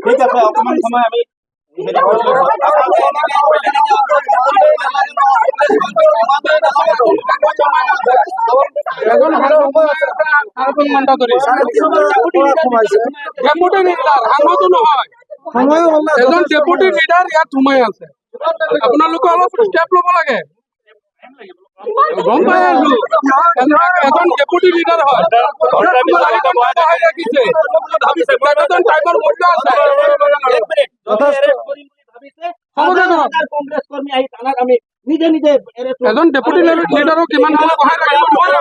ঠিক আছে অকমান সময় আমি ডেপুটি লিডার আঙতো নহয় এজন ডেপুটি লিডার ইয়াত সোমাই আছে আপোনালোকে অলপ স্টেপ ল'ব লাগে গম পাই আছো এজন ডেপুটি লিডাৰ হয় ৰাখিছে তেখেতজন টাইমৰ মূল্য আছে কংগ্ৰেছ কৰ্মী আহি থানাত আমি নিজে নিজে এজন ডেপুটি লিডাৰক কিমান সময় বহাই ৰাখিব নোৱাৰে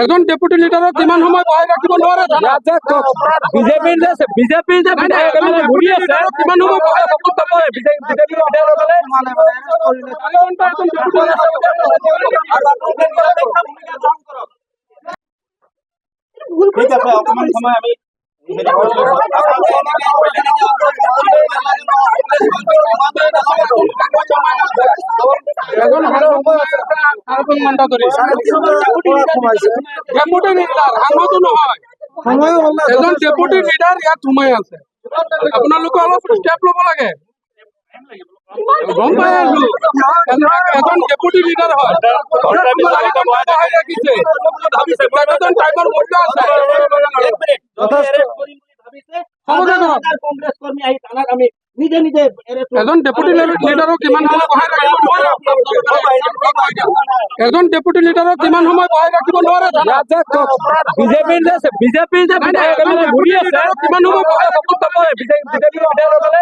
এজন ডেপুটি লিডাৰক কিমান সময় বহাই ৰাখিব নোৱাৰে বিজেপিৰ যে বিধায়ক এজনে ঘূৰি আছে কিমান সময় বহাই ৰাখিব নোৱাৰে বিজেপিৰ বিধায়কসকলে ঠিক আছে অকমান সময় আমি ডেপুটি লিডাৰ আঙতো নহয় এজন ডেপুটি লিডাৰ ইয়াত সোমাই আছে আপোনালোকে অলপ স্টেপ ল'ব লাগে গম পাই আছো এজন ডেপুটি লিডাৰ হয় ৰাখিছে তেখেতজন টাইমৰ মূল্য আছে কংগ্ৰেছ কৰ্মী আহি থানাত আমি নিজে নিজে এজন ডেপুটি লিডাৰক কিমান সময় বহাই ৰাখিব নোৱাৰে এজন ডেপুটি লিডাৰক কিমান সময় বহাই ৰাখিব নোৱাৰে বিজেপিৰ যে বিধায়ক এজনে ঘূৰি আছে কিমান সময় বহাই ৰাখিব বিজেপিৰ বিধায়কসকলে